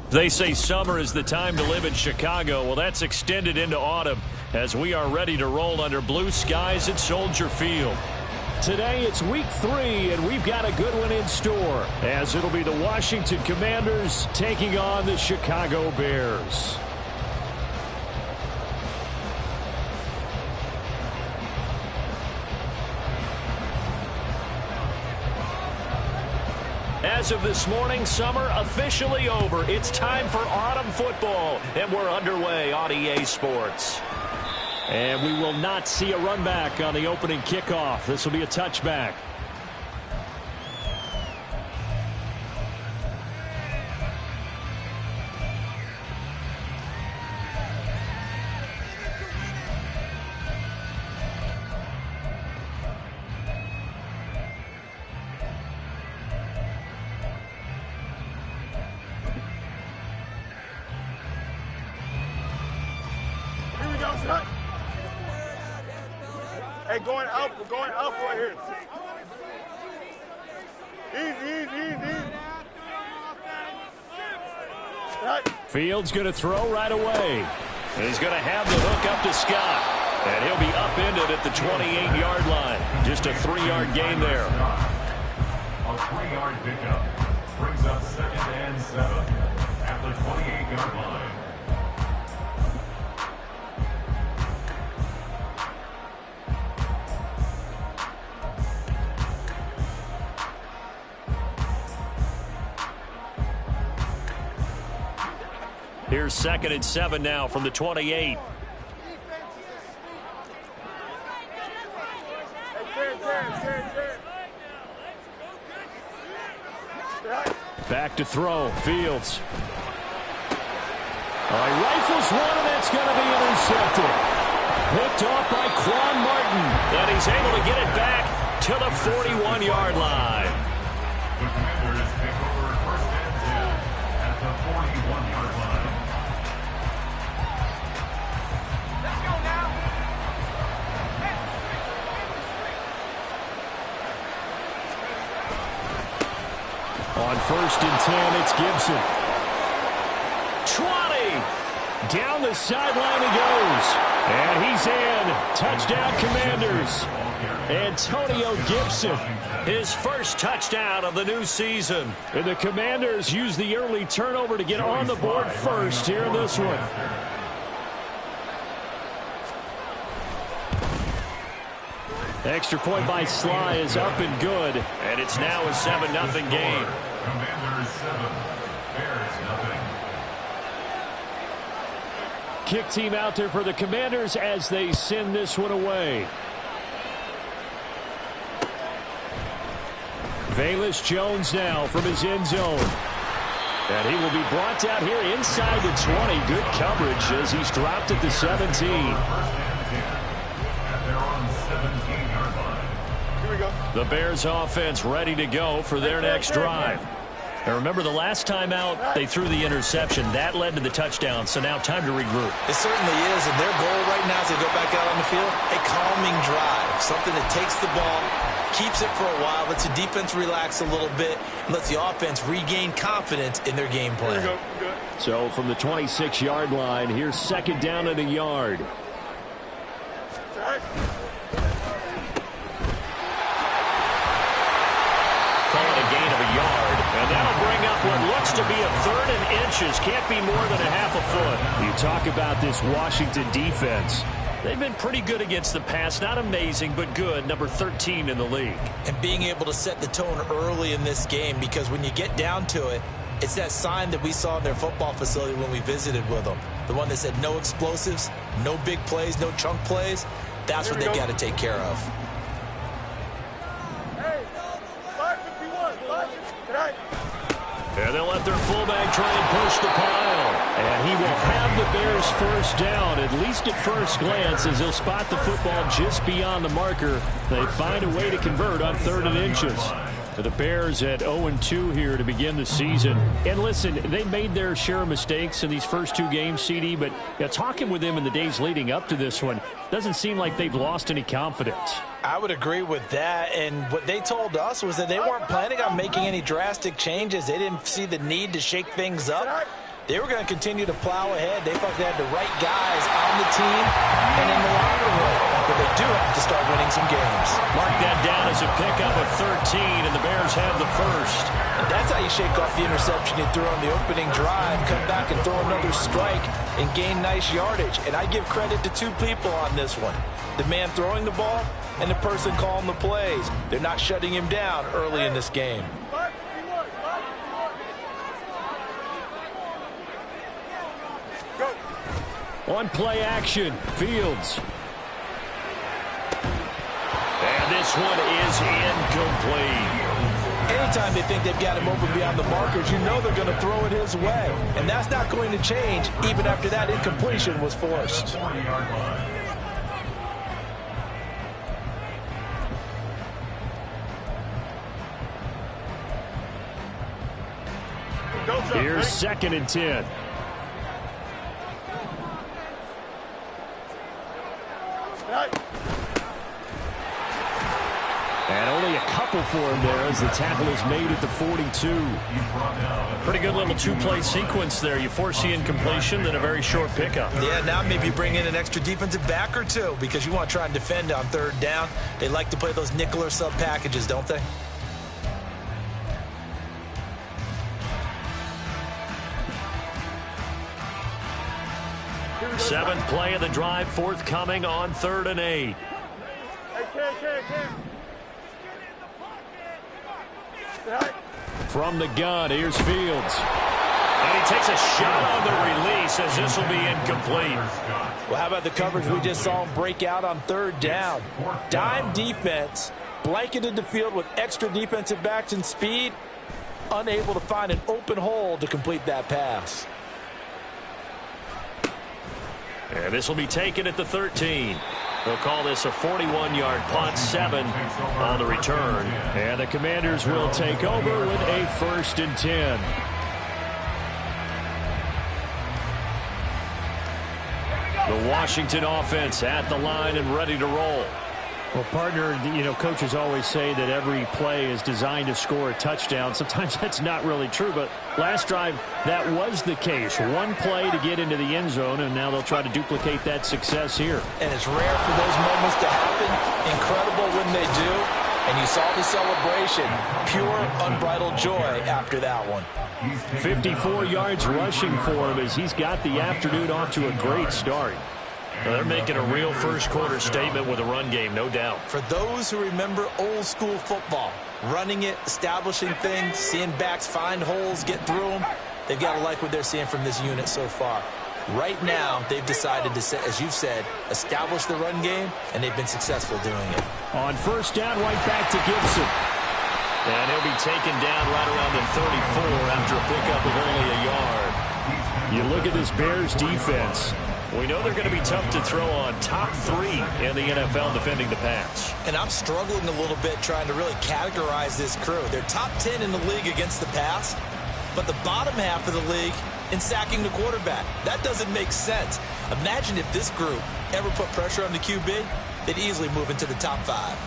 They say summer is the time to live in Chicago. Well, that's extended into autumn as we are ready to roll under blue skies at Soldier Field. Today it's week 3, and we've got a good one in store, as it'll be the Washington Commanders taking on the Chicago Bears. As of this morning, summer officially over. It's time for autumn football, and we're underway on EA Sports. And we will not see a run back on the opening kickoff. This will be a touchback. Hey, going up. We're going up right here. Easy. Right. Fields going to throw right away. He's going to have the hook up to Scott. And he'll be upended at the 28-yard line. Just a 3-yard gain there. A 3-yard pickup brings up 2nd and 7 at the 28-yard line. Here's 2nd and 7 now from the 28. Back to throw. Fields. He rifles one, and that's going to be intercepted. Picked off by Quan Martin. And he's able to get it back to the 41-yard line. The Commanders take over 1st and 10 at the 41-yard line. Let's go now. On 1st and 10, it's Gibson. 20. Down the sideline he goes. And he's in. Touchdown, Commanders. Antonio Gibson. His first touchdown of the new season. And the Commanders use the early turnover to get on the board first here in this one. Extra point by Sly is up and good. And it's now a 7-0 game. Commanders 7, Bears 0. Kick team out there for the Commanders as they send this one away. Velus Jones now from his end zone. And he will be brought down here inside the 20. Good coverage as he's dropped at the 17. 1st and 10 at their own 17-yard line. Here we go. The Bears offense ready to go for their next drive. Now remember, the last time out, they threw the interception. That led to the touchdown, so now time to regroup. It certainly is, and their goal right now as they go back out on the field, a calming drive, something that takes the ball, keeps it for a while, lets the defense relax a little bit, and lets the offense regain confidence in their game plan. Here we go. Good. So from the 26-yard line, here's 2nd down and a yard. Right. Call it a gain of a yard. And that'll bring up what looks to be a 3rd and inches. Can't be more than a half a foot. You talk about this Washington defense. They've been pretty good against the pass. Not amazing, but good. Number 13 in the league. And being able to set the tone early in this game, because when you get down to it, it's that sign that we saw in their football facility when we visited with them. The one that said no explosives, no big plays, no chunk plays. That's what they got to take care of. Hey, 551. 551. Right. And they'll let their fullback try and push the pile. And he will have the Bears first down, at least at first glance, as he'll spot the football just beyond the marker. They find a way to convert on 3rd and inches. The Bears at 0-2 here to begin the season. And listen, they made their share of mistakes in these first 2 games, CD, but talking with them in the days leading up to this one, doesn't seem like they've lost any confidence. I would agree with that, and what they told us was that they weren't planning on making any drastic changes. They didn't see the need to shake things up. They were going to continue to plow ahead. They thought they had the right guys on the team and in the locker room, but they do have to start winning some games. Mark that down as a pickup of 13, and the Bears have the first. And that's how you shake off the interception you threw on the opening drive, come back and throw another strike and gain nice yardage. And I give credit to two people on this one. The man throwing the ball and the person calling the plays. They're not shutting him down early in this game. On play action, Fields. And this one is incomplete. Anytime they think they've got him open beyond the markers, you know they're going to throw it his way. And that's not going to change even after that incompletion was forced. Here's 2nd and 10. And only a couple for him there as the tackle is made at the 42. Pretty good little two-play sequence there. You force the incompletion, then a very short pickup. Yeah, now maybe bring in an extra defensive back or two because you want to try and defend on 3rd down. They like to play those nickel or sub packages, don't they? Seventh play of the drive, forthcoming on 3rd and 8. From the gun, here's Fields. And he takes a shot on the release as this will be incomplete. Well, how about the coverage we just saw him break out on 3rd down? Dime defense, blanketed the field with extra defensive backs and speed, unable to find an open hole to complete that pass. And this will be taken at the 13. They'll call this a 41-yard punt, 7 on the return. And the Commanders will take over with a 1st and 10. The Washington offense at the line and ready to roll. Well, partner, you know, coaches always say that every play is designed to score a touchdown. Sometimes that's not really true, but last drive, that was the case. One play to get into the end zone, and now they'll try to duplicate that success here. And it's rare for those moments to happen. Incredible when they do. And you saw the celebration. Pure, unbridled joy after that one. 54 yards rushing for him as he's got the afternoon off to a great start. Well, they're making a real first-quarter statement with a run game, no doubt. For those who remember old-school football, running it, establishing things, seeing backs find holes, get through them, they've got to like what they're seeing from this unit so far. Right now, they've decided to, as you've said, establish the run game, and they've been successful doing it. On 1st down, right back to Gibson. And he'll be taken down right around the 34 after a pickup of only a yard. You look at this Bears defense. We know they're going to be tough to throw on. Top 3 in the NFL defending the pass. And I'm struggling a little bit trying to really categorize this crew. They're top 10 in the league against the pass, but the bottom half of the league in sacking the quarterback. That doesn't make sense. Imagine if this group ever put pressure on the QB, they'd easily move into the top 5.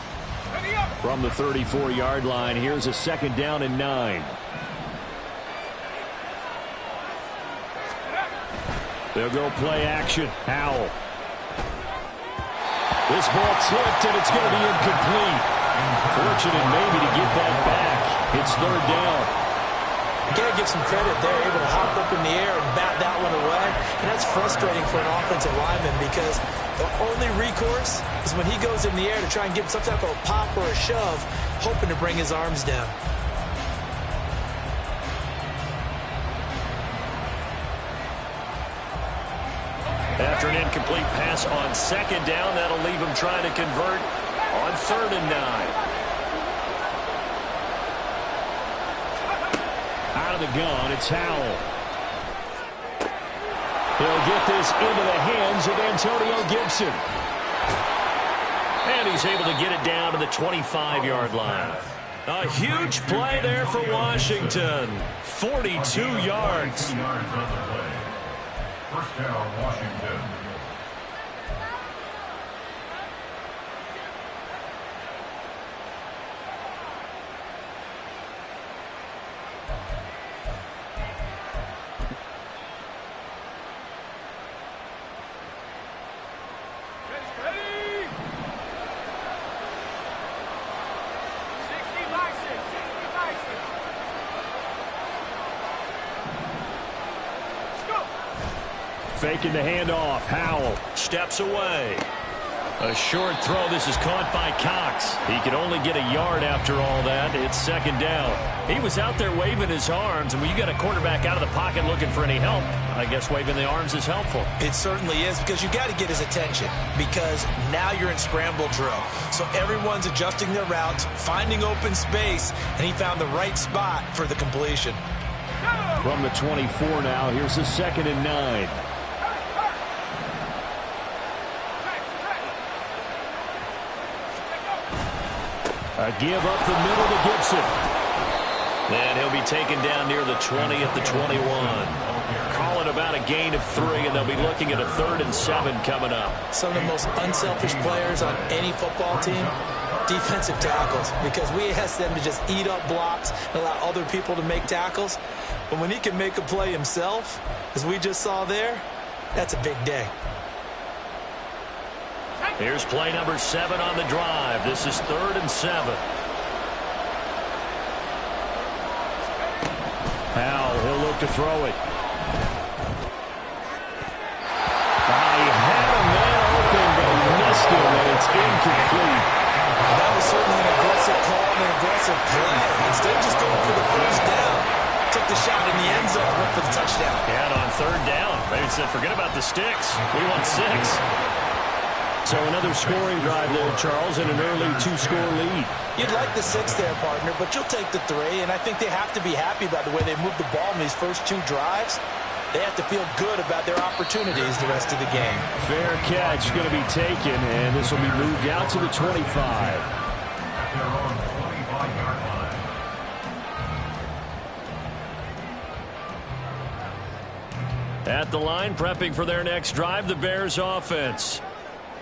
From the 34-yard line, here's a 2nd down and 9. They'll go play action. Howell. This ball tipped, and it's going to be incomplete. Fortunate maybe to get that back. It's 3rd down. You got to give some credit. They're able to hop up in the air and bat that one away. And that's frustrating for an offensive lineman because the only recourse is when he goes in the air to try and get some type of a pop or a shove, hoping to bring his arms down. After an incomplete pass on 2nd down, that'll leave him trying to convert on 3rd and 9. Out of the gun, it's Howell. He'll get this into the hands of Antonio Gibson. And he's able to get it down to the 25-yard line. A huge play there for Washington. 42 yards. 2 yards on the play. 1st down, Washington. faking the handoff. Howell steps away. A short throw. This is caught by Cox. He could only get a yard after all that. It's second down. He was out there waving his arms, and when you got a quarterback out of the pocket looking for any help, I guess waving the arms is helpful. It certainly is, because you got to get his attention, because now you're in scramble drill. So everyone's adjusting their routes, finding open space, and he found the right spot for the completion. From the 24 now, here's a 2nd and 9. A give up the middle to Gibson. And he'll be taken down near the 20 at the 21. Call it about a gain of 3, and they'll be looking at a 3rd and 7 coming up. Some of the most unselfish players on any football team, defensive tackles, because we ask them to just eat up blocks and allow other people to make tackles. But when he can make a play himself, as we just saw there, that's a big day. Here's play number 7 on the drive. This is 3rd and 7. Howell, he'll look to throw it. He had a man open, but he missed him, and it's incomplete. That was certainly an aggressive call and an aggressive play. Instead of just going for the first down, took the shot in the end zone, went for the touchdown. Yeah, and on 3rd down, they said, forget about the sticks. We want 6. So another scoring drive there, Charles, and an early 2-score lead. You'd like the 6 there, partner, but you'll take the 3, and I think they have to be happy about the way they moved the ball in these first 2 drives. They have to feel good about their opportunities the rest of the game. Fair catch going to be taken, and this will be moved out to the 25. Their own 25-yard line. At the line, prepping for their next drive, the Bears offense.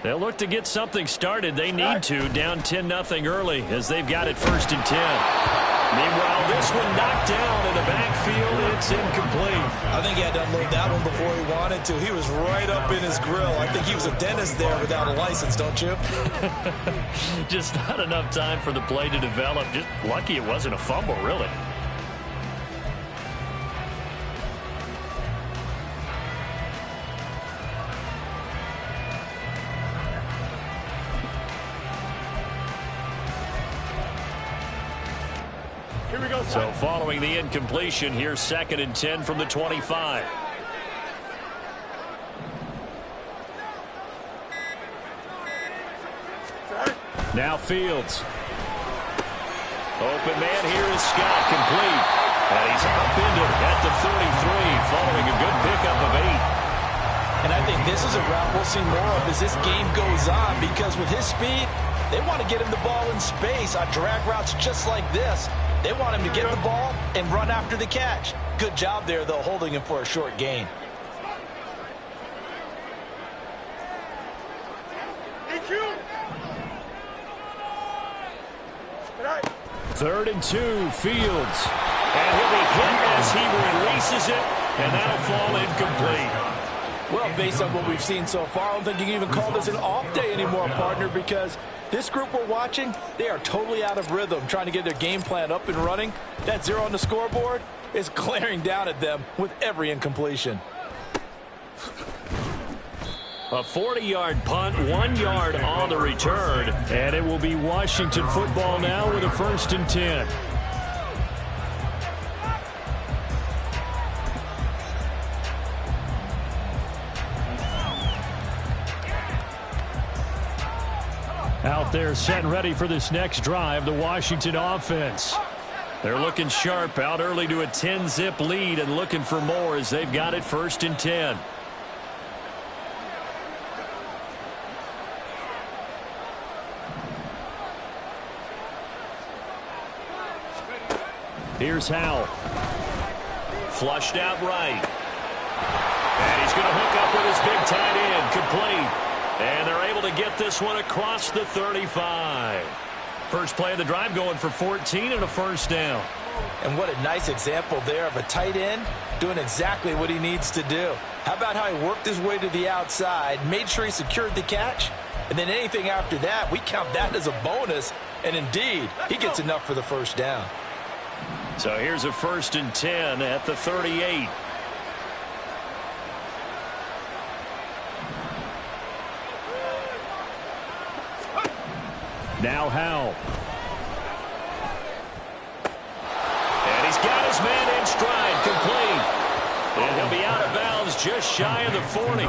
They'll look to get something started. They need to, down 10-0 early, as they've got it 1st and 10. Meanwhile, this one knocked down in the backfield. It's incomplete. I think he had to unload that one before he wanted to. He was right up in his grill. I think he was a dentist there without a license, don't you? Just not enough time for the play to develop. Just lucky it wasn't a fumble, really. So following the incompletion, here's 2nd and 10 from the 25. Now Fields. Open man here is Scott, complete. And he's upended at the 33 following a good pickup of 8. And I think this is a route we'll see more of as this game goes on, because with his speed, they want to get him the ball in space on drag routes just like this. They want him to get the ball and run after the catch. Good job there, though, holding him for a short gain. Third and 2, Fields. And he'll be hit as he releases it, and that'll fall incomplete. Well, based on what we've seen so far, I don't think you can even call this an off day anymore, partner, because this group we're watching, they are totally out of rhythm, trying to get their game plan up and running. That 0 on the scoreboard is glaring down at them with every incompletion. A 40-yard punt, 1 yard on the return. And it will be Washington football now with a 1st and 10. Out there set and ready for this next drive, the Washington offense. They're looking sharp, out early to a 10-zip lead and looking for more as they've got it 1st and 10. Here's Howell. Flushed out right. And he's going to hook up with his big tight end, complete. And they're able to get this one across the 35. First play of the drive going for 14 and a 1st down. And what a nice example there of a tight end doing exactly what he needs to do. How about how he worked his way to the outside, made sure he secured the catch, and then anything after that, we count that as a bonus. And indeed, he gets enough for the 1st down. So here's a 1st and 10 at the 38. Now Howell. And he's got his man in stride, complete. And he'll be out of bounds just shy of the 40.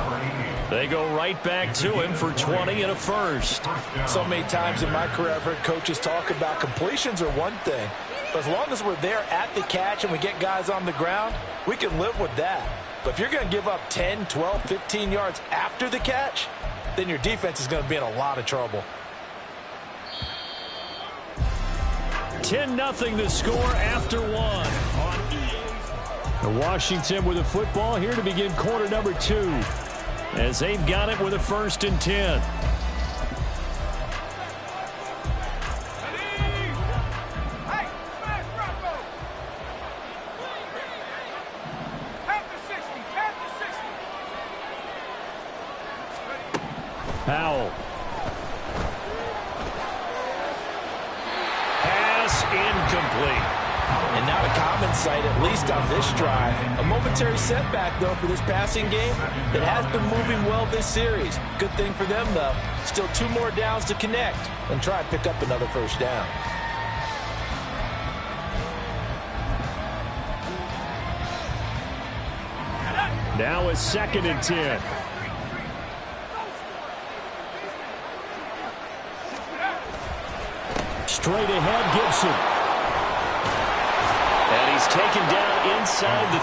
They go right back to him for 20 and a first. So many times in my career, I've heard coaches talk about completions are one thing. But as long as we're there at the catch and we get guys on the ground, we can live with that. But if you're going to give up 10, 12, 15 yards after the catch, then your defense is going to be in a lot of trouble. 10-0 the score after one. Washington with the football here to begin quarter number 2. As they've got it with a 1st and 10. Howell. Pass incomplete. And not a common sight, at least on this drive. A momentary setback, though, for this passing game that has been moving well this series. Good thing for them, though. Still 2 more downs to connect and try and pick up another first down. Now a 2nd and 10. Straight ahead, Gibson. And he's taken down inside the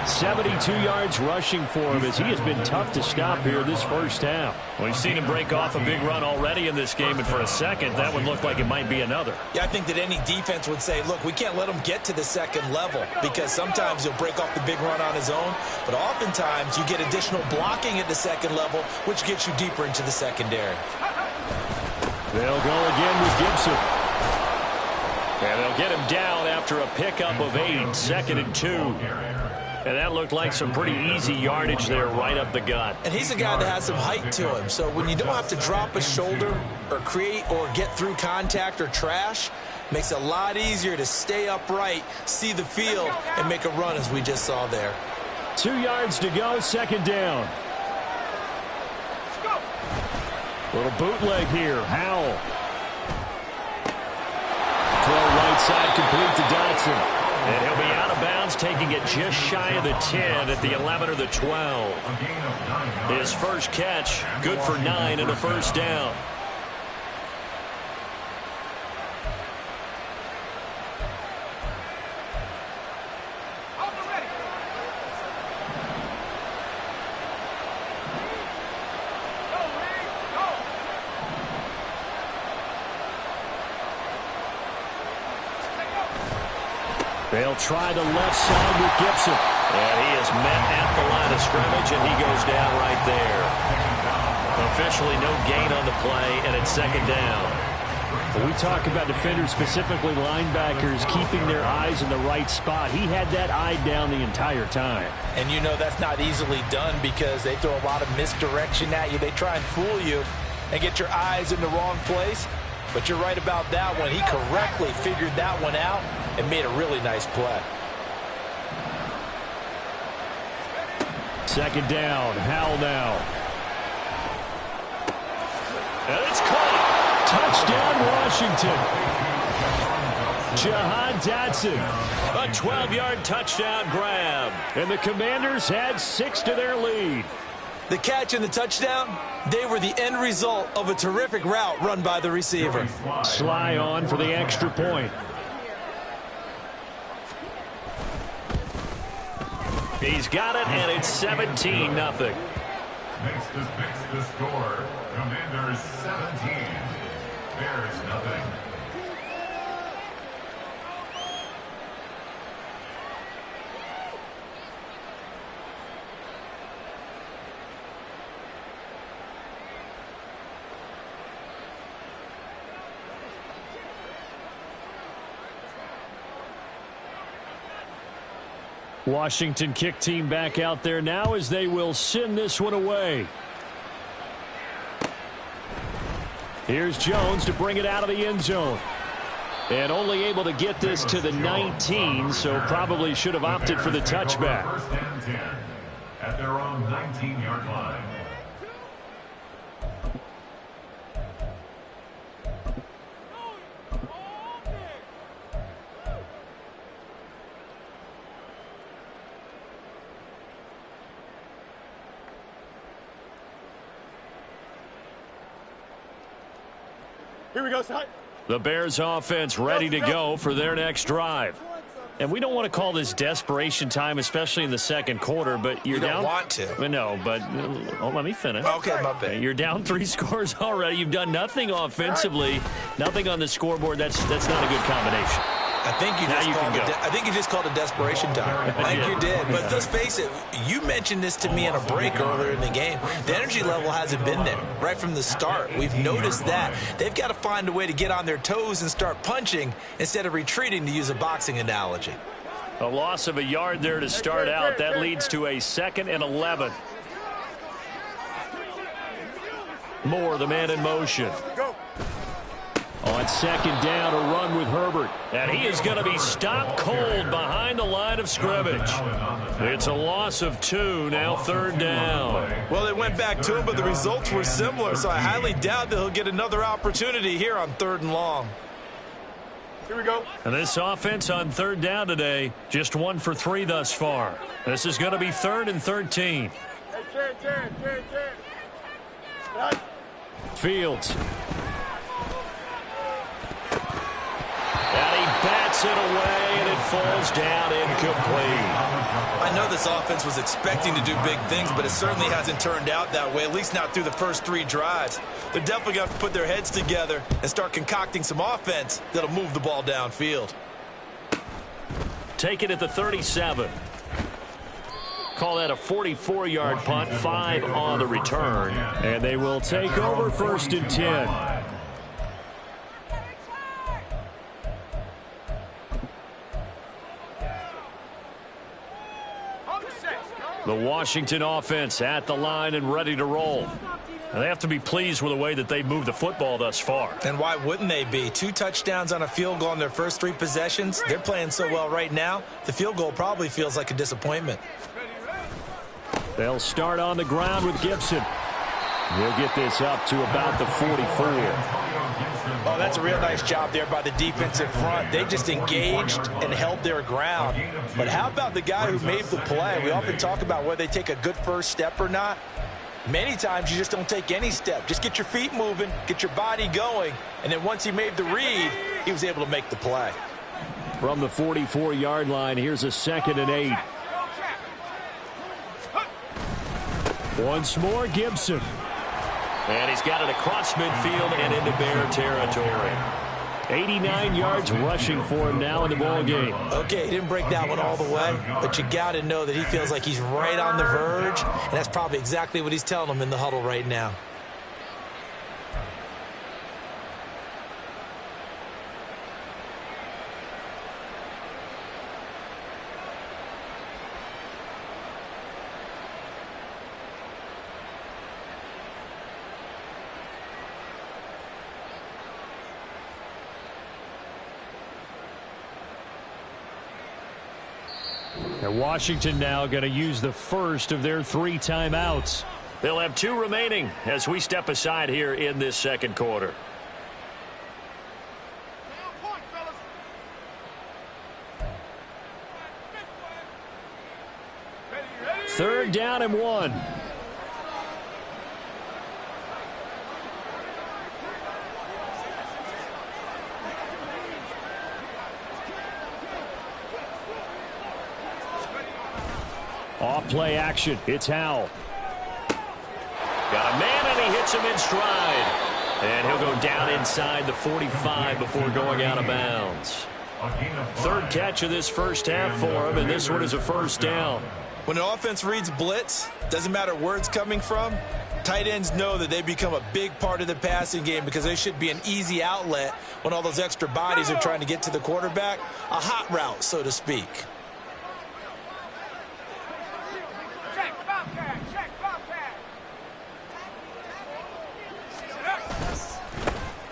30. 72 yards rushing for him as he has been tough to stop here this first half. We've seen him break off a big run already in this game, and for a second, that would look like it might be another. Yeah, I think that any defense would say, look, we can't let him get to the second level because sometimes he'll break off the big run on his own, but oftentimes you get additional blocking at the second level, which gets you deeper into the secondary. They'll go again with Gibson. And they'll get him down after a pickup of 8, 2nd and 2. And that looked like some pretty easy yardage there right up the gut. And he's a guy that has some height to him. So when you don't have to drop a shoulder or create or get through contact or trash, makes it a lot easier to stay upright, see the field, and make a run as we just saw there. 2 yards to go, 2nd down. Little bootleg here. Howell. Throw right side complete to Dotson. And he'll be out of bounds, taking it just shy of the 10 at the 11 or the 12. His first catch, good for 9 and a first down. They'll try the left side with Gibson. And he is met at the line of scrimmage, and he goes down right there. Officially no gain on the play, and it's 2nd down. When we talk about defenders, specifically linebackers, keeping their eyes in the right spot, he had that eye down the entire time. And you know that's not easily done because they throw a lot of misdirection at you. They try and fool you and get your eyes in the wrong place. But you're right about that one. He correctly figured that one out and made a really nice play. 2nd down. Howell now. And it's caught. Touchdown, Washington. Jahan Dotson. A 12-yard touchdown grab. And the Commanders had 6 to their lead. The catch and the touchdown, they were the end result of a terrific route run by the receiver. Sly on for the extra point. He's got it, and it's 17-0. Makes the score. Commanders 17. Bears nothing. Washington kick team back out there now as they will send this one away. Here's Jones to bring it out of the end zone. And only able to get this to the 19, so probably should have opted for the touchback. 1st and 10 at their own 19-yard line. Here we go, son. The Bears offense ready to go for their next drive. And we don't want to call this desperation time, especially in the second quarter, but you're down. You don't want to. No, but let me finish. Okay, my bad. You're down 3 scores already. You've done nothing offensively, nothing on the scoreboard. That's not a good combination. I think you just called it desperation time. I think you did. But let's face it, you mentioned this to me in a break earlier in the game. The energy level hasn't been there right from the start. We've noticed that. They've got to find a way to get on their toes and start punching instead of retreating, to use a boxing analogy. A loss of a yard there to start out. That leads to a 2nd and 11. Moore, the man in motion. Go. On 2nd down, a run with Herbert. And he is going to be stopped cold behind the line of scrimmage. It's a loss of 2, now 3rd down. Well, they went back to him, but the results were similar, so I highly doubt that he'll get another opportunity here on 3rd and long. Here we go. And this offense on 3rd down today, just 1 for 3 thus far. This is going to be 3rd and 13. Hey, Terry. Fields. And he bats it away, and it falls down incomplete. I know this offense was expecting to do big things, but it certainly hasn't turned out that way, at least not through the first 3 drives. They're definitely going to have to put their heads together and start concocting some offense that'll move the ball downfield. Take it at the 37. Call that a 44-yard punt, 5 on the return. And they will take over 1st and 10. The Washington offense at the line and ready to roll. And they have to be pleased with the way that they've moved the football thus far. And why wouldn't they be? 2 touchdowns on a field goal in their first 3 possessions. They're playing so well right now, the field goal probably feels like a disappointment. They'll start on the ground with Gibson. He'll get this up to about the 44. Oh, that's a real nice job there by the defensive front. They just engaged and held their ground. But how about the guy who made the play? We often talk about whether they take a good first step or not. Many times you just don't take any step. Just get your feet moving, get your body going, and then once he made the read, he was able to make the play. From the 44-yard line, here's a 2nd and 8. Once more, Gibson. And he's got it across midfield and into Bear territory. 89 yards rushing for him now in the ball game. Okay, he didn't break that one all the way, but you got to know that he feels like he's right on the verge, and that's probably exactly what he's telling them in the huddle right now. And Washington now going to use the first of their 3 timeouts. They'll have 2 remaining as we step aside here in this second quarter. Third down and 1. Off play action. It's Howell. Got a man, and he hits him in stride. And he'll go down inside the 45 before going out of bounds. 3rd catch of this first half for him, and this one is a 1st down. When an offense reads blitz, doesn't matter where it's coming from, tight ends know that they become a big part of the passing game because they should be an easy outlet when all those extra bodies are trying to get to the quarterback. A hot route, so to speak.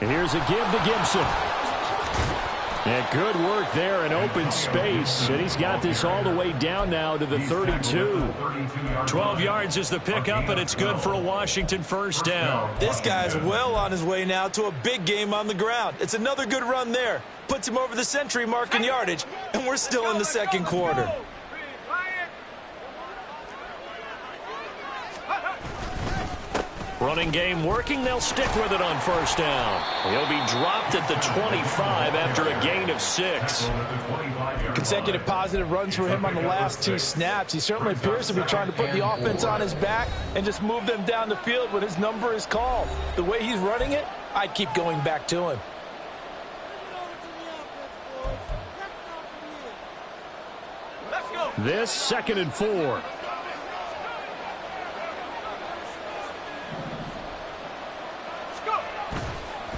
And here's a give to Gibson. And good work there in open space. And he's got this all the way down now to the 32. 12 yards is the pickup, and it's good for a Washington 1st down. This guy's well on his way now to a big game on the ground. It's another good run there. Puts him over the century mark in yardage, and we're still in the second quarter. Running game working. They'll stick with it on first down. He'll be dropped at the 25 after a gain of 6. Consecutive positive runs for him on the last 2 snaps. He certainly appears to be trying to put the offense on his back and just move them down the field when his number is called. The way he's running it, I'd keep going back to him. This 2nd and 4.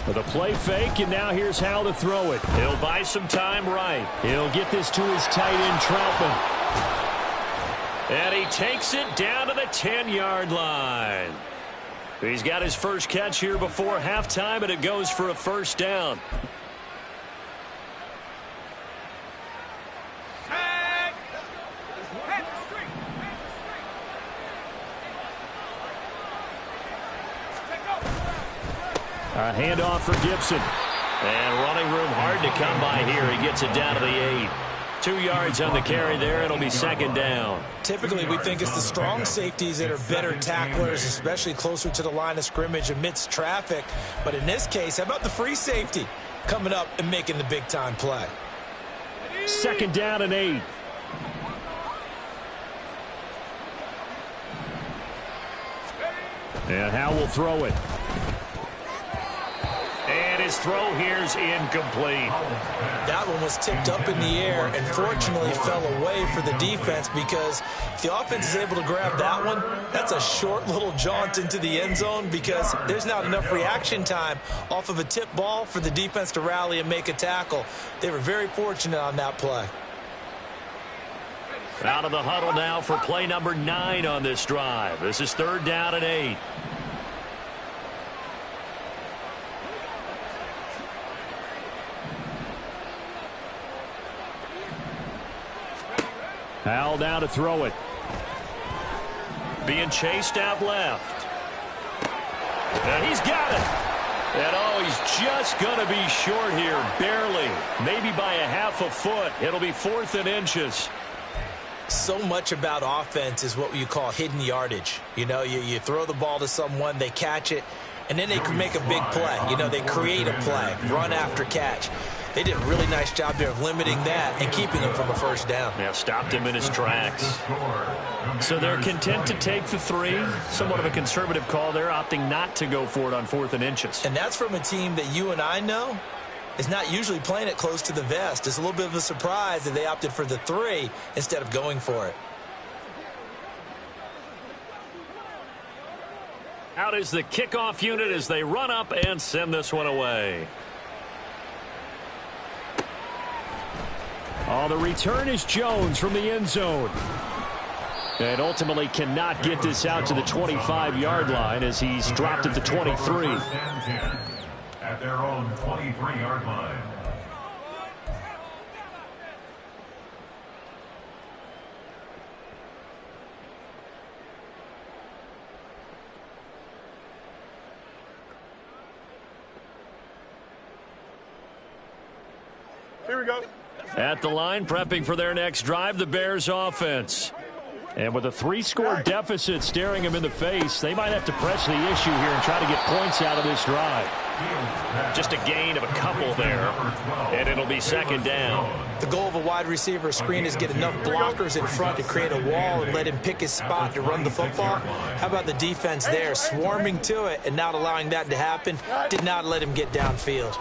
With a play fake, and now here's how to throw it. He'll buy some time right. He'll get this to his tight end, Troutman. And he takes it down to the 10-yard line. He's got his first catch here before halftime, and it goes for a first down. A handoff for Gibson. And running room hard to come by here. He gets it down to the 8. 2 yards on the carry there. It'll be second down. Typically, we think it's the strong safeties that are better tacklers, especially closer to the line of scrimmage amidst traffic. But in this case, how about the free safety coming up and making the big-time play? Second down and 8. And Howe will throw it. And his throw here's incomplete. That one was tipped up in the air and fortunately fell away for the defense, because if the offense is able to grab that one, that's a short little jaunt into the end zone, because there's not enough reaction time off of a tip ball for the defense to rally and make a tackle. They were very fortunate on that play. Out of the huddle now for play number 9 on this drive. This is 3rd down and 8. Howell down to throw it. Being chased out left. And he's got it. And oh, he's just going to be short here, barely. Maybe by a half a foot. It'll be 4th and inches. So much about offense is what you call hidden yardage. You know, you throw the ball to someone, they catch it, and then they can make a big play. You know, they create a play, run after catch. They did a really nice job there of limiting that and keeping him from a first down. Yeah, stopped him in his tracks. So they're content to take the 3. Somewhat of a conservative call there, opting not to go for it on 4th and inches. And that's from a team that you and I know is not usually playing it close to the vest. It's a little bit of a surprise that they opted for the 3 instead of going for it. Out is the kickoff unit as they run up and send this one away. Oh, the return is Jones from the end zone. And ultimately cannot get this out to the 25-yard line as he's dropped at the 23. At their own 23-yard line. Here we go. At the line, prepping for their next drive, the Bears offense. And with a 3-score deficit staring him in the face, they might have to press the issue here and try to get points out of this drive. Just a gain of a couple there, and it'll be second down. The goal of a wide receiver screen is get enough blockers in front to create a wall and let him pick his spot to run the football. How about the defense there, swarming to it and not allowing that to happen? Did not let him get downfield.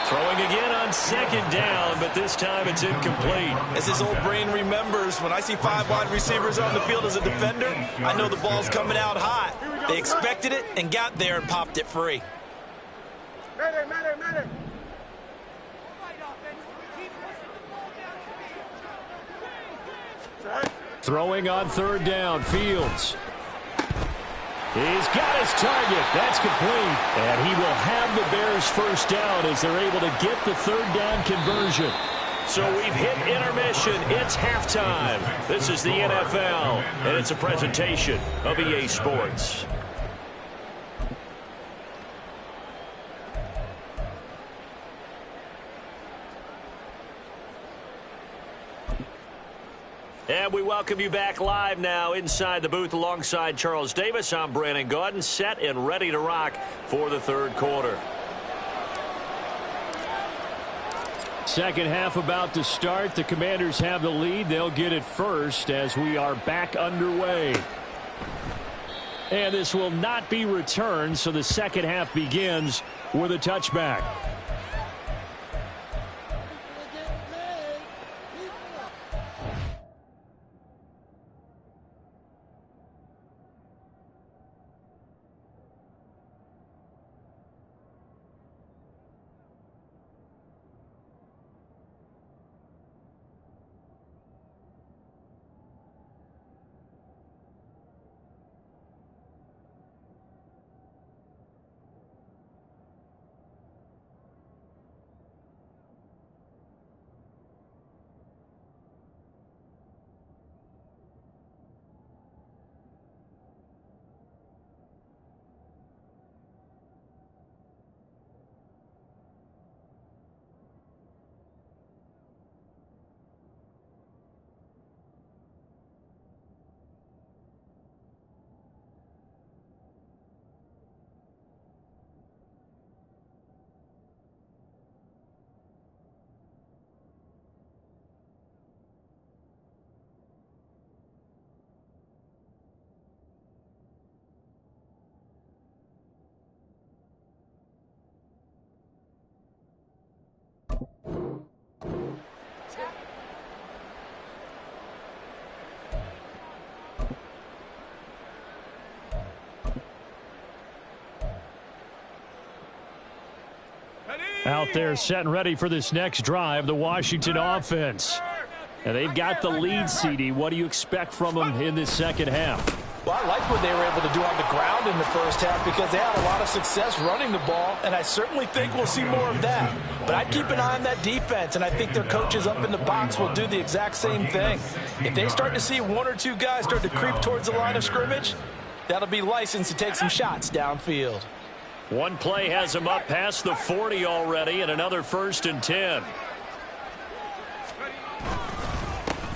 Throwing again on second down, but this time it's incomplete. As his old brain remembers, when I see 5 wide receivers on the field as a defender, I know the ball's coming out hot. They expected it and got there and popped it free. Throwing on 3rd down, Fields. He's got his target. That's complete. And he will have the Bears first down as they're able to get the 3rd down conversion. So we've hit intermission. It's halftime. This is the NFL, and it's a presentation of EA Sports. And we welcome you back live now inside the booth alongside Charles Davis. I'm Brandon Gaudin, set and ready to rock for the third quarter. Second half about to start. The Commanders have the lead. They'll get it first as we are back underway. And this will not be returned, so the second half begins with a touchback. Out there set and ready for this next drive, the Washington offense. And they've got the lead, CD. What do you expect from them in this second half? Well, I like what they were able to do on the ground in the first half because they had a lot of success running the ball, and I certainly think we'll see more of that. But I'd keep an eye on that defense, and I think their coaches up in the box will do the exact same thing. If they start to see one or two guys start to creep towards the line of scrimmage, that'll be licensed to take some shots downfield. One play has him up past the 40 already, and another 1st and 10.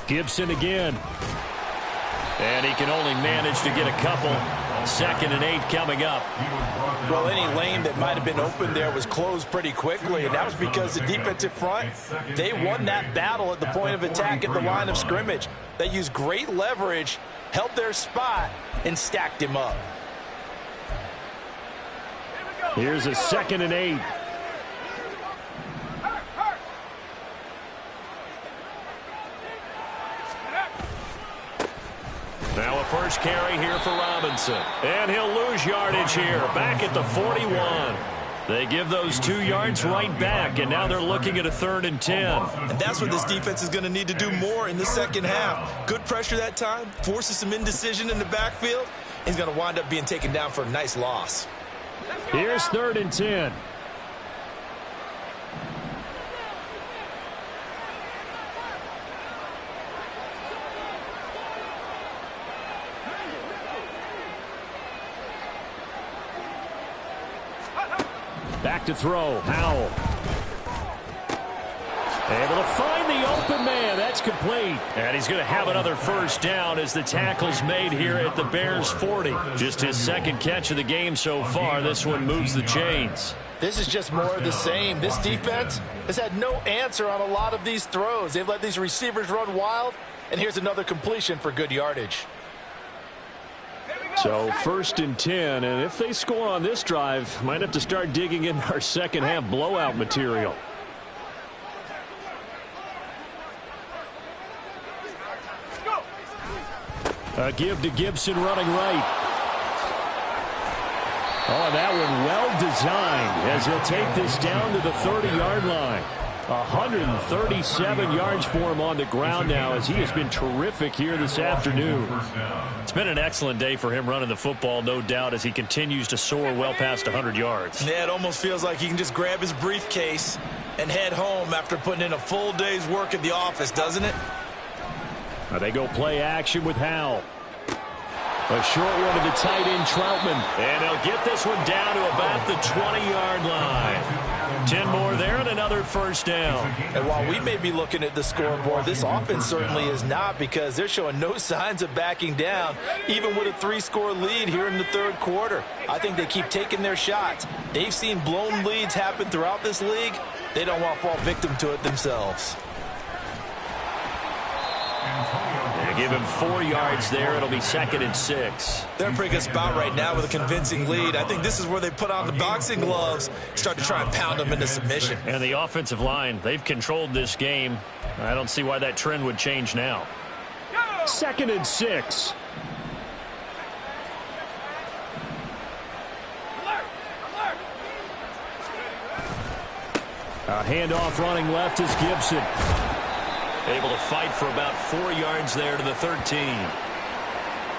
Gibson again. And he can only manage to get a couple. 2nd and 8 coming up. Well, any lane that might have been open there was closed pretty quickly, and that was because the defensive front, they won that battle at the point of attack at the line of scrimmage. They used great leverage, held their spot, and stacked him up. Here's a 2nd and 8. Now a first carry here for Robinson. And he'll lose yardage here. Back at the 41. They give those 2 yards right back, and now they're looking at a 3rd and 10. And that's what this defense is going to need to do more in the second half. Good pressure that time, forces some indecision in the backfield. He's going to wind up being taken down for a nice loss. Here's 3rd and 10. Back to throw. Howell. Able to find the open man. That's complete. And he's going to have another first down as the tackle's made here at the Bears 40. Just his 2nd catch of the game so far. This one moves the chains. This is just more of the same. This defense has had no answer on a lot of these throws. They've let these receivers run wild, and here's another completion for good yardage. So 1st and 10, and if they score on this drive, might have to start digging in our second half blowout material. A give to Gibson running right. Oh, and that one well designed as he'll take this down to the 30-yard line. 137 yards for him on the ground now as he has been terrific here this afternoon. It's been an excellent day for him running the football, no doubt, as he continues to soar well past 100 yards. Yeah, it almost feels like he can just grab his briefcase and head home after putting in a full day's work at the office, doesn't it? Now they go play action with Howell. A short one to the tight end, Troutman. And they'll get this one down to about the 20-yard line. 10 more there and another first down. And while we may be looking at the scoreboard, this offense certainly is not, because they're showing no signs of backing down, even with a 3-score lead here in the third quarter. I think they keep taking their shots. They've seen blown leads happen throughout this league. They don't want to fall victim to it themselves. They give him 4 yards there. It'll be 2nd and 6. They're in a pretty good spot right now with a convincing lead. I think this is where they put on the boxing gloves, start to try and pound them into submission. And the offensive line, they've controlled this game. I don't see why that trend would change now. 2nd and 6. A handoff running left is Gibson. Able to fight for about 4 yards there to the 13.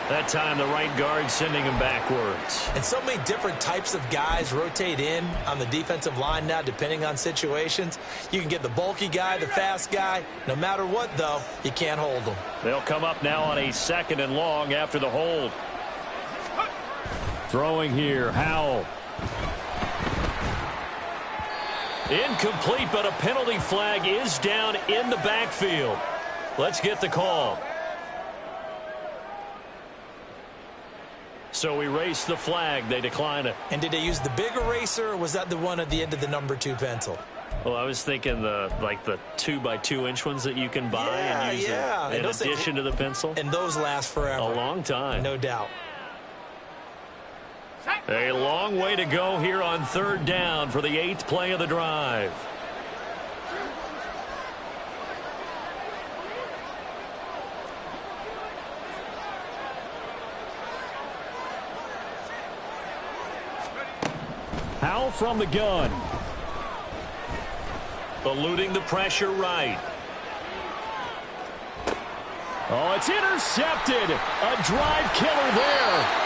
That time the right guard sending him backwards. And so many different types of guys rotate in on the defensive line now, depending on situations. You can get the bulky guy, the fast guy. No matter what, though, you can't hold them. They'll come up now on a 2nd and long after the hold. Throwing here, Howell. Incomplete, but a penalty flag is down in the backfield. Let's get the call. So erase the flag. They decline it. And did they use the big eraser, or was that the one at the end of the number 2 pencil? Well, I was thinking the 2x2-inch ones that you can buy and use in addition to the pencil. And those last forever. A long time. No doubt. A long way to go here on 3rd down for the 8th play of the drive. Howell from the gun. Eluding the pressure right. Oh, it's intercepted. A drive killer there.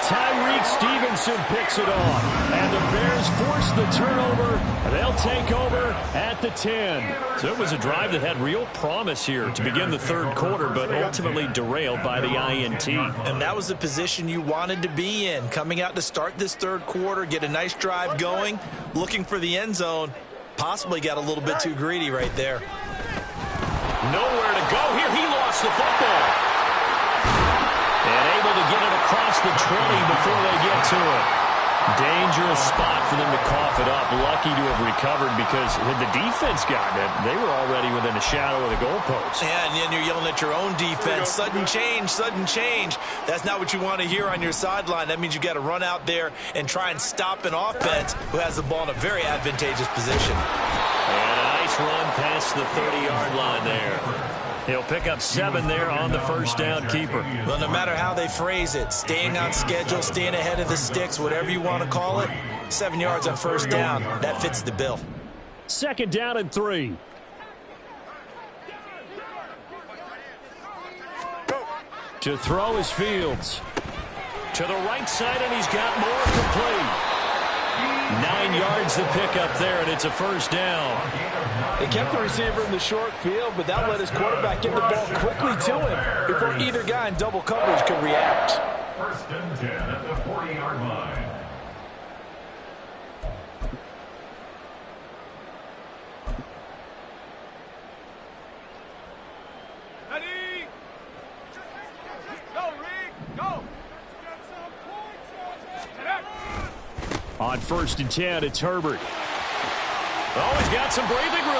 Tyreek Stevenson picks it off. And the Bears force the turnover. They'll take over at the 10. So it was a drive that had real promise here to begin the 3rd quarter, but ultimately derailed by the INT. And that was the position you wanted to be in, coming out to start this 3rd quarter, get a nice drive going, looking for the end zone. Possibly got a little bit too greedy right there. Nowhere to go here. He lost the football. And able to get it across the 20 before they get to it. Dangerous spot for them to cough it up. Lucky to have recovered, because had the defense gotten it, they were already within a shadow of the goalpost. Yeah, and then you're yelling at your own defense. Sudden change, sudden change. That's not what you want to hear on your sideline. That means you got to run out there and try and stop an offense who has the ball in a very advantageous position. And a nice run past the 30-yard line there. He'll pick up 7 there on the first down keeper. Well, no matter how they phrase it, staying on schedule, staying ahead of the sticks, whatever you want to call it, 7 yards on first down, that fits the bill. 2nd down and 3. To throw is Fields. To the right side, and he's got more complete. 9 yards to pick up there, and it's a first down. They kept the receiver in the short field, but that let his quarterback get the ball quickly to him before either guy in double coverage could react. 1st and 10 at the 40-yard line. Ready? Go, Reed, go! On 1st and 10, it's Herbert. Oh, he's got some breathing room.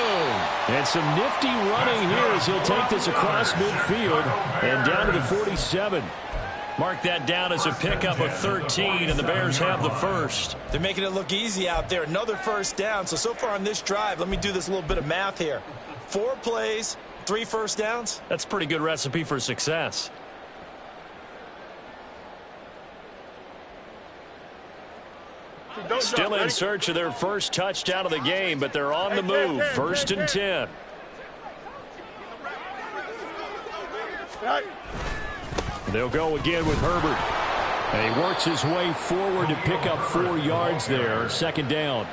And some nifty running here as he'll take this across midfield and down to the 47. Mark that down as a pickup of 13, and the Bears have the first. They're making it look easy out there. Another first down. So far on this drive, let me do this little bit of math here. 4 plays, 3 first downs. That's a pretty good recipe for success. Still in search of their first touchdown of the game, but they're on the move. 1st and 10. They'll go again with Herbert. And he works his way forward to pick up 4 yards there. 2nd down.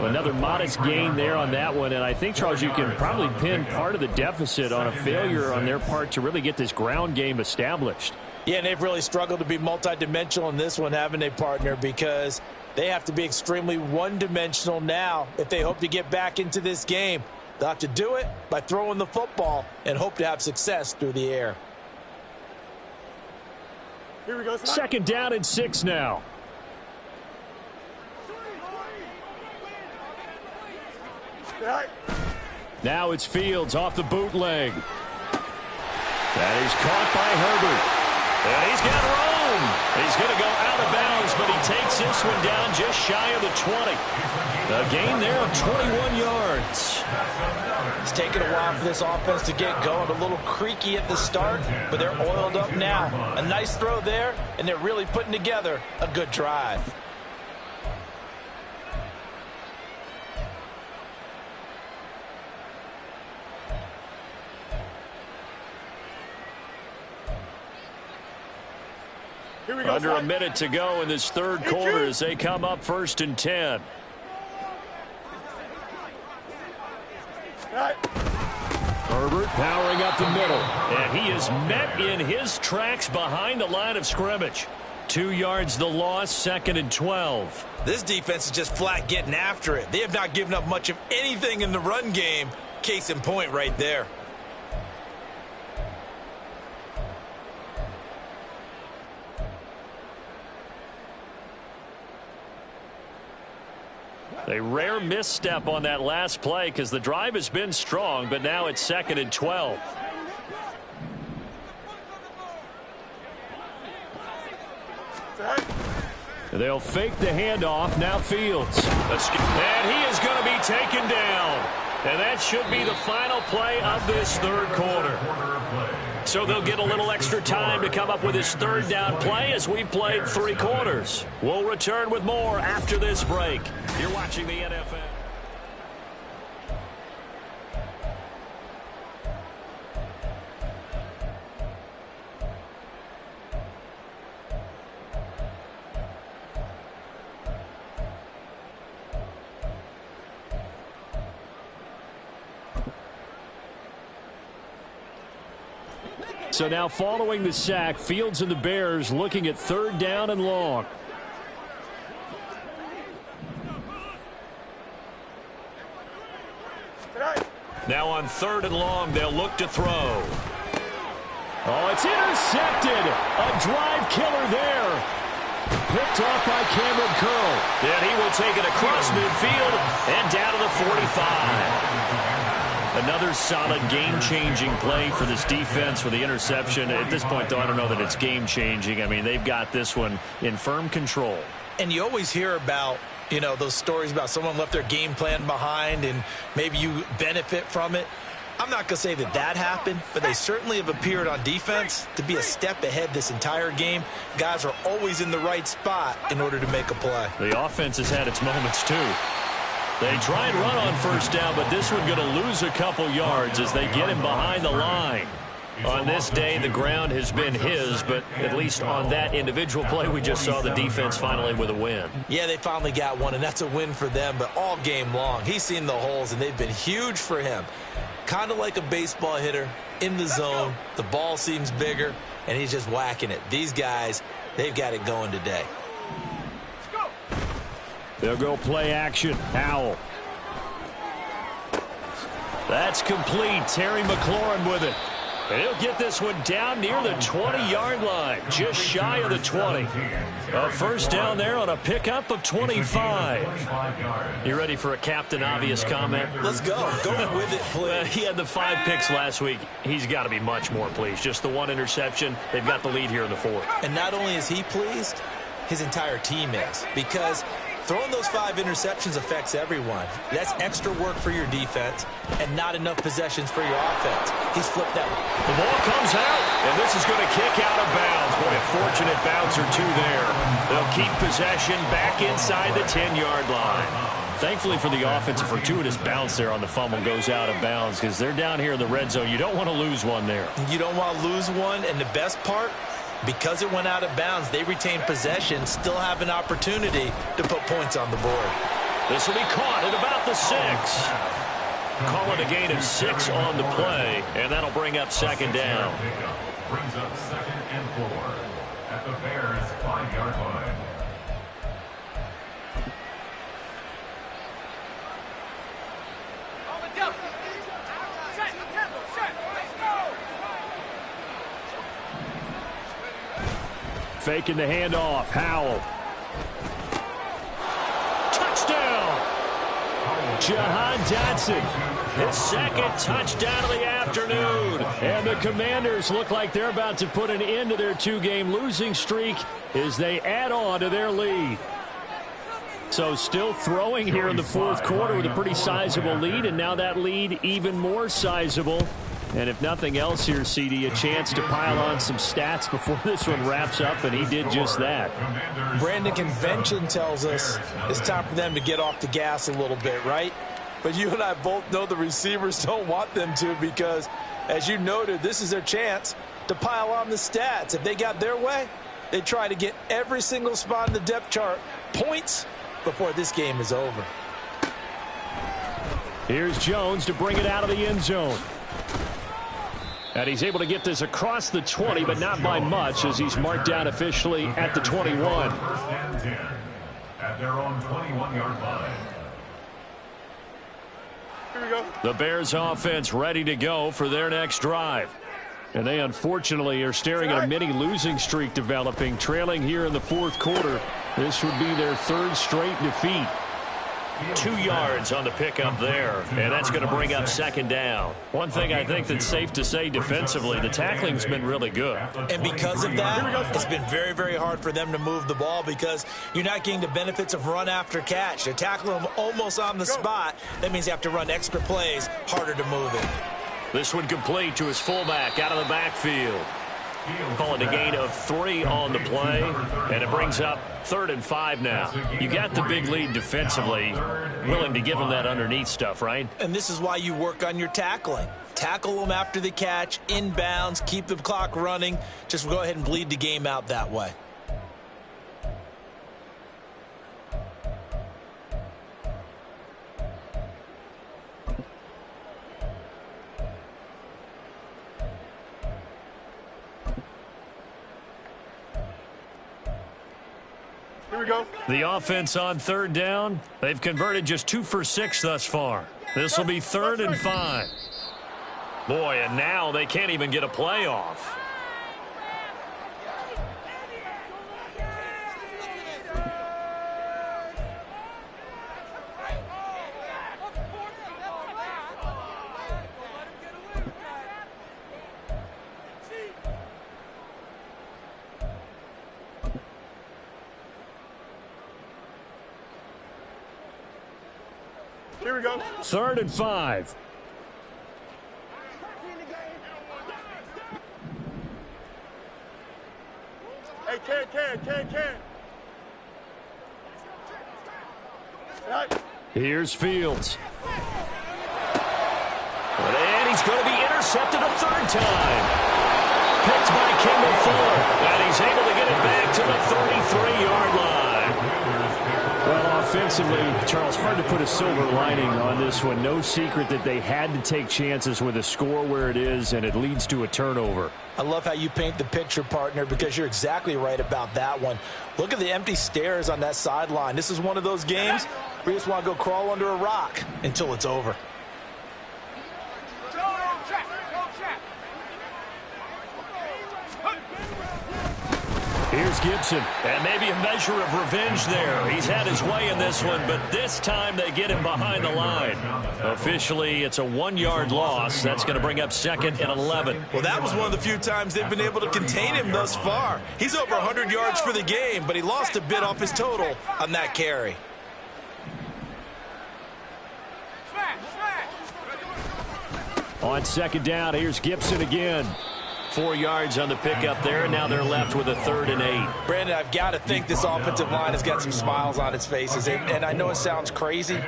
Another modest gain there on that one. And I think, Charles, you can probably pin part of the deficit on a failure on their part to really get this ground game established. Yeah, and they've really struggled to be multidimensional in this one, haven't they, partner? Because They have to be extremely one-dimensional now if they hope to get back into this game. They'll have to do it by throwing the football and hope to have success through the air. Here we go. Second down and 6 now. Now it's Fields off the bootleg. That is caught by Herbert. And he's got room. He's going to go out of bounds, but he takes this one down just shy of the 20. A gain there of 21 yards. It's taken a while for this offense to get going. A little creaky at the start, but they're oiled up now. A nice throw there, and they're really putting together a good drive. Under a minute to go in this third quarter as they come up 1st and 10. Herbert powering up the middle. And he is met in his tracks behind the line of scrimmage. 2 yards the loss, 2nd and 12. This defense is just flat getting after it. They have not given up much of anything in the run game. Case in point right there. A rare misstep on that last play because the drive has been strong, but now it's 2nd and 12. They'll fake the handoff. Now Fields. And he is going to be taken down. And that should be the final play of this third quarter. So they'll get a little extra time to come up with his third down play as we've played 3 quarters. We'll return with more after this break. You're watching the NFL. So now following the sack, Fields and the Bears looking at 3rd down and long. Now on 3rd and long, they'll look to throw. Oh, it's intercepted. A drive killer there. Picked off by Cameron Curl. And he will take it across midfield and down to the 45. Another solid game-changing play for this defense with the interception. At this point, though, I don't know that it's game-changing. I mean, they've got this one in firm control. And you always hear about, you know, those stories about someone left their game plan behind and maybe you benefit from it. I'm not going to say that that happened, but they certainly have appeared on defense to be a step ahead this entire game. Guys are always in the right spot in order to make a play. The offense has had its moments, too. They try and run on 1st down, but this one going to lose a couple yards as they get him behind the line. On this day, the ground has been his, but at least on that individual play, we just saw the defense finally with a win. Yeah, they finally got one, and that's a win for them, but all game long, he's seen the holes, and they've been huge for him. Kind of like a baseball hitter in the zone. The ball seems bigger, and he's just whacking it. These guys, they've got it going today. They'll go play action. Howell. That's complete. Terry McLaurin with it. And he'll get this one down near the 20-yard line, just shy of the 20. A 1st down there on a pickup of 25. You ready for a Captain Obvious comment? Let's go. Go with it, please. He had the 5 picks last week. He's got to be much more pleased. Just the 1 interception. They've got the lead here in the 4th. And not only is he pleased, his entire team is. Because throwing those 5 interceptions affects everyone. That's extra work for your defense and not enough possessions for your offense. He's flipped that. The ball comes out, and this is going to kick out of bounds. Boy, a fortunate bounce or 2 there. They'll keep possession back inside the 10-yard line. Thankfully for the offense, a fortuitous bounce there on the fumble goes out of bounds because they're down here in the red zone. You don't want to lose one there. You don't want to lose one, and the best part, because it went out of bounds, they retain possession, still have an opportunity to put points on the board. This will be caught at about the 6. Call it a gain of 6 on the play, and that'll bring up 2nd down. Brings up 2nd and 4 at the Bears' 5-yard line. Faking the handoff. Howell. Touchdown! Jahan Dotson. His second touchdown of the afternoon. And the Commanders look like they're about to put an end to their two-game losing streak as they add on to their lead. So still throwing here in the fourth quarter with a pretty sizable lead, and now that lead even more sizable. And if nothing else here, CD, a chance to pile on some stats before this one wraps up, and he did just that. Brandon, convention tells us it's time for them to get off the gas a little bit, right? But you and I both know the receivers don't want them to, because, as you noted, this is their chance to pile on the stats. If they got their way, they try to get every single spot in the depth chart points before this game is over. Here's Jones to bring it out of the end zone. And he's able to get this across the 20, but not by much, as he's marked down officially at the 21. First and 10 at their own 21-yard line. Here we go. The Bears offense ready to go for their next drive. And they unfortunately are staring at a mini losing streak developing, trailing here in the fourth quarter. This would be their third straight defeat. 2 yards on the pickup there, and that's going to bring up second down. One thing I think that's safe to say defensively, the tackling's been really good. And because of that, it's been very, very hard for them to move the ball, because you're not getting the benefits of run after catch. They're tackling them almost on the spot. That means you have to run extra plays, harder to move it. This one complete to his fullback out of the backfield. Calling a gain of 3 on the play, and it brings up 3rd and 5 now. You got the big lead defensively, willing to give them that underneath stuff, right? And this is why you work on your tackling. Tackle them after the catch, inbounds, keep the clock running. Just go ahead and bleed the game out that way. Here we go. The offense on 3rd down, they've converted just 2 for 6 thus far. This will be 3rd and 5. Boy, and now they can't even get a play off. Here we go. 3rd and 5. Hey, can. Right. Here's Fields. And he's going to be intercepted a 3rd time. Picked by Kendall Fuller. And he's able to get it back to the 33-yard line. Well, offensively, Charles, hard to put a silver lining on this one. No secret that they had to take chances with a score where it is, and it leads to a turnover. I love how you paint the picture, partner, because you're exactly right about that one. Look at the empty stares on that sideline. This is one of those games where you just want to go crawl under a rock until it's over. Here's Gibson. And maybe a measure of revenge there. He's had his way in this one, but this time they get him behind the line. Officially, it's a 1-yard loss. That's going to bring up 2nd and 11. Well, that was one of the few times they've been able to contain him thus far. He's over 100 yards for the game, but he lost a bit off his total on that carry. On 2nd down, here's Gibson again. 4 yards on the pickup there, and now they're left with a 3rd and 8. Brandon, I've got to think this offensive line has got some smiles on its faces. And I know it sounds crazy,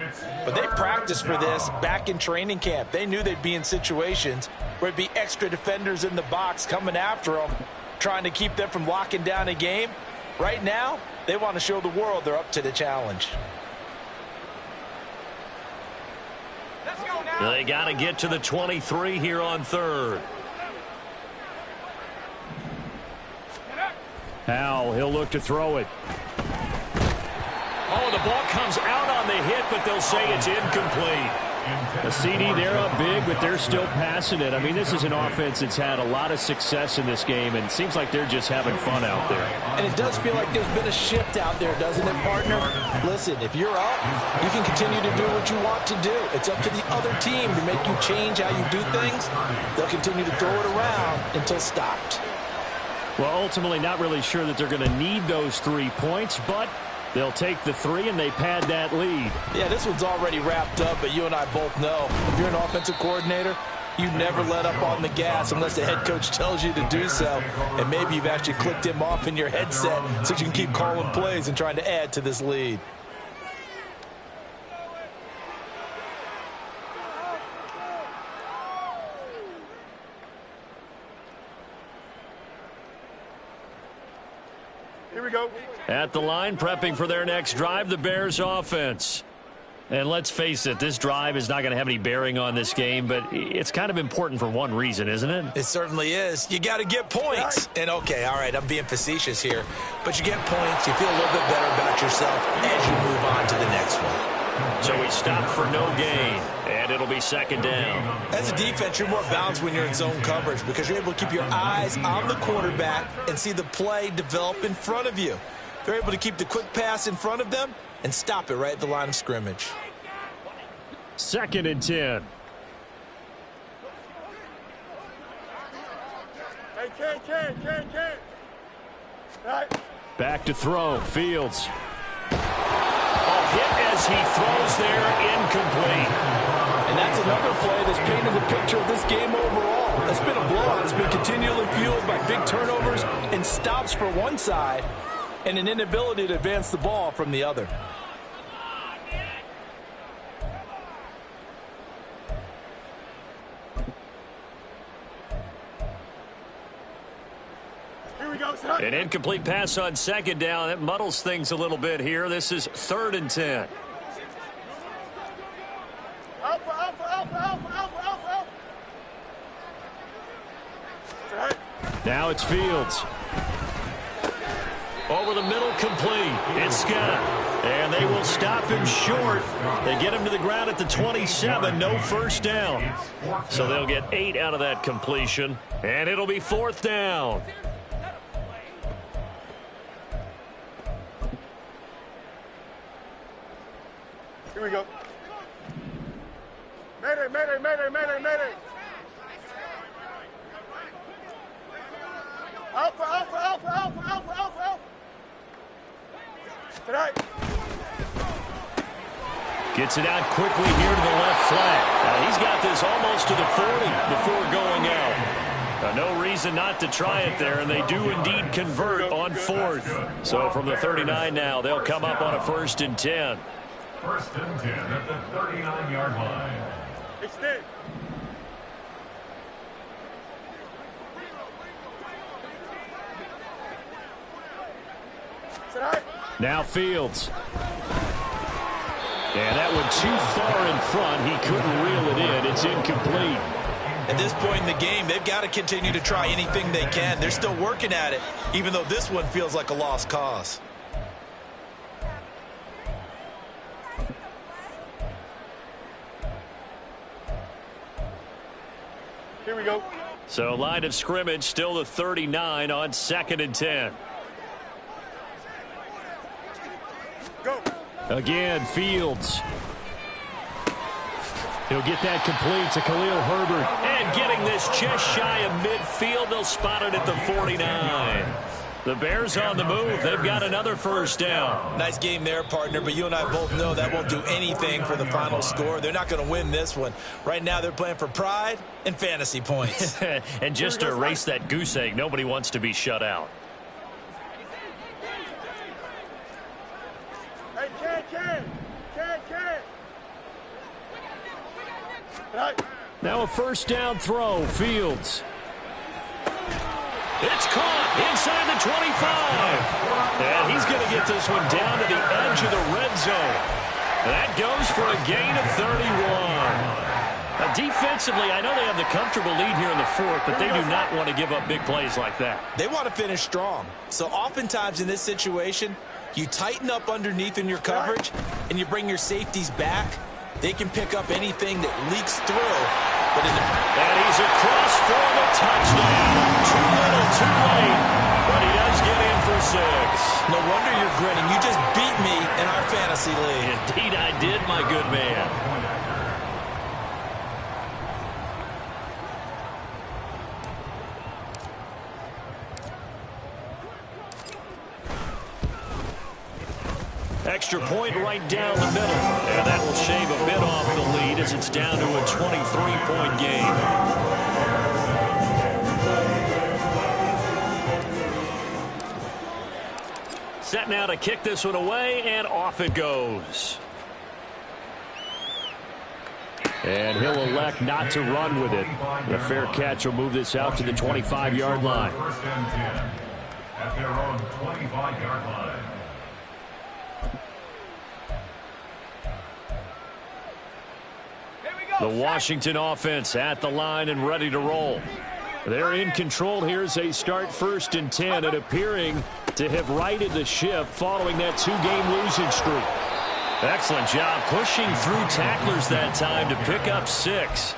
but they practiced for this back in training camp. They knew they'd be in situations where it'd be extra defenders in the box coming after them, trying to keep them from locking down a game. Right now, they want to show the world they're up to the challenge. They got to get to the 23 here on 3rd. Howell, he'll look to throw it. Oh, the ball comes out on the hit, but they'll say it's incomplete. A CD, they're up big, but they're still passing it. I mean, this is an offense that's had a lot of success in this game, and it seems like they're just having fun out there. And it does feel like there's been a shift out there, doesn't it, partner? Listen, if you're up, you can continue to do what you want to do. It's up to the other team to make you change how you do things. They'll continue to throw it around until stopped. Well, ultimately, not really sure that they're going to need those 3 points, but they'll take the 3 and they pad that lead. Yeah, this one's already wrapped up, but you and I both know if you're an offensive coordinator, you never let up on the gas unless the head coach tells you to do so. And maybe you've actually clicked him off in your headset so you can keep calling plays and trying to add to this lead. Here we go. At the line, prepping for their next drive, the Bears offense. And let's face it, this drive is not going to have any bearing on this game, but it's kind of important for one reason, isn't it? It certainly is. You got to get points. And, okay, all right, I'm being facetious here. But you get points, you feel a little bit better about yourself as you move on to the next one. So we stop for no gain, and it'll be second down. As a defense, you're more balanced when you're in zone coverage because you're able to keep your eyes on the quarterback and see the play develop in front of you. They're able to keep the quick pass in front of them and stop it right at the line of scrimmage. 2nd and 10. Hey, Ken. Right. Back to throw. Fields. Hit as he throws there, incomplete. And that's another play that's painted the picture of this game overall. It's been a blowout. It's been continually fueled by big turnovers and stops for one side and an inability to advance the ball from the other. Here we go, son. An incomplete pass on second down. That muddles things a little bit here. This is 3rd and 10. Alpha. Right. Now it's Fields. Over the middle, complete. It's Scott. And they will stop him short. They get him to the ground at the 27. No first down. So they'll get 8 out of that completion. And it'll be 4th down. Here we go. Mayday. Alpha. Tonight. Gets it out quickly here to the left flat. Now he's got this almost to the 40 before going out. No reason not to try it there, and they do indeed convert on 4th. So from the 39 now, they'll come up on a 1st and 10. 1st and 10 at the 39-yard line. Extend. Tonight. Now Fields. And that one too far in front. He couldn't reel it in. It's incomplete. At this point in the game, they've got to continue to try anything they can. They're still working at it, even though this one feels like a lost cause. Here we go. So line of scrimmage still the 39 on 2nd and 10. Go. Again, Fields. He'll get that complete to Khalil Herbert. And getting this just shy of midfield, they'll spot it at the 49. The Bears on the move. They've got another first down. Nice game there, partner, but you and I both know that won't do anything for the final score. They're not going to win this one. Right now, they're playing for pride and fantasy points. And just to erase that goose egg, nobody wants to be shut out. Hey, Ken. Right. Now a first down throw. Fields. It's caught inside the 25. And he's going to get this one down to the edge of the red zone. That goes for a gain of 31. Now, defensively, I know they have the comfortable lead here in the 4th, but they do not want to give up big plays like that. They want to finish strong. So oftentimes in this situation, you tighten up underneath in your coverage, and you bring your safeties back, They can pick up anything that leaks through. But and he's across for the touchdown. Too little, too late. But he does get in for 6. No wonder you're grinning. You just beat me in our fantasy league. Indeed I did, my good man. Extra point right down the middle. And that will shave a bit off the lead as it's down to a 23-point game. Set now to kick this one away, and off it goes. And he'll elect not to run with it. The fair catch will move this out to the 25-yard line. First and 10 at their own 25-yard line. The Washington offense at the line and ready to roll. They're in control here as they start 1st and 10 and appearing to have righted the ship following that 2-game losing streak. Excellent job pushing through tacklers that time to pick up 6.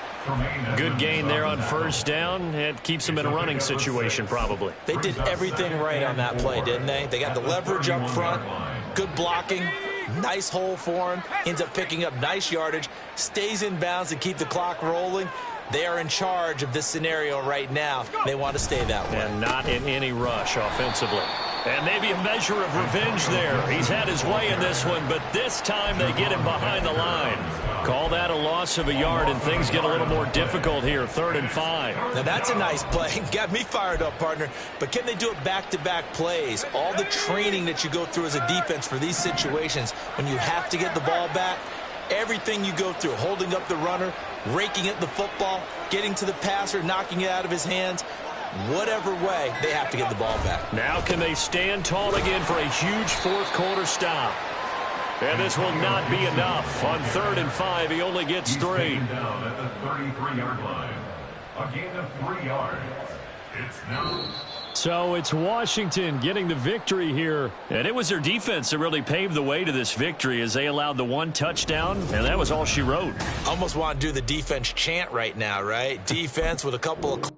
Good gain there on 1st down. It keeps them in a running situation probably. They did everything right on that play, didn't they? They got the leverage up front, good blocking, nice hole for him, ends up picking up nice yardage, stays in bounds to keep the clock rolling. They are in charge of this scenario right now. They want to stay that way. And not in any rush offensively. And maybe a measure of revenge there. He's had his way in this one, but this time they get him behind the line. Call that a loss of a yard, and things get a little more difficult here, 3rd and 5. Now that's a nice play. Got me fired up, partner. But can they do it back-to-back plays? All the training that you go through as a defense for these situations, when you have to get the ball back, everything you go through, holding up the runner, raking at the football, getting to the passer, knocking it out of his hands, whatever way, they have to get the ball back. Now can they stand tall again for a huge 4th quarter stop? And this will not be enough. On 3rd and 5, he only gets 3. Down at the 33-yard line. A gain of 3 yards. It's now. So it's Washington getting the victory here. And it was their defense that really paved the way to this victory as they allowed the 1 touchdown, and that was all she wrote. Almost want to do the defense chant right now, right? Defense with a couple of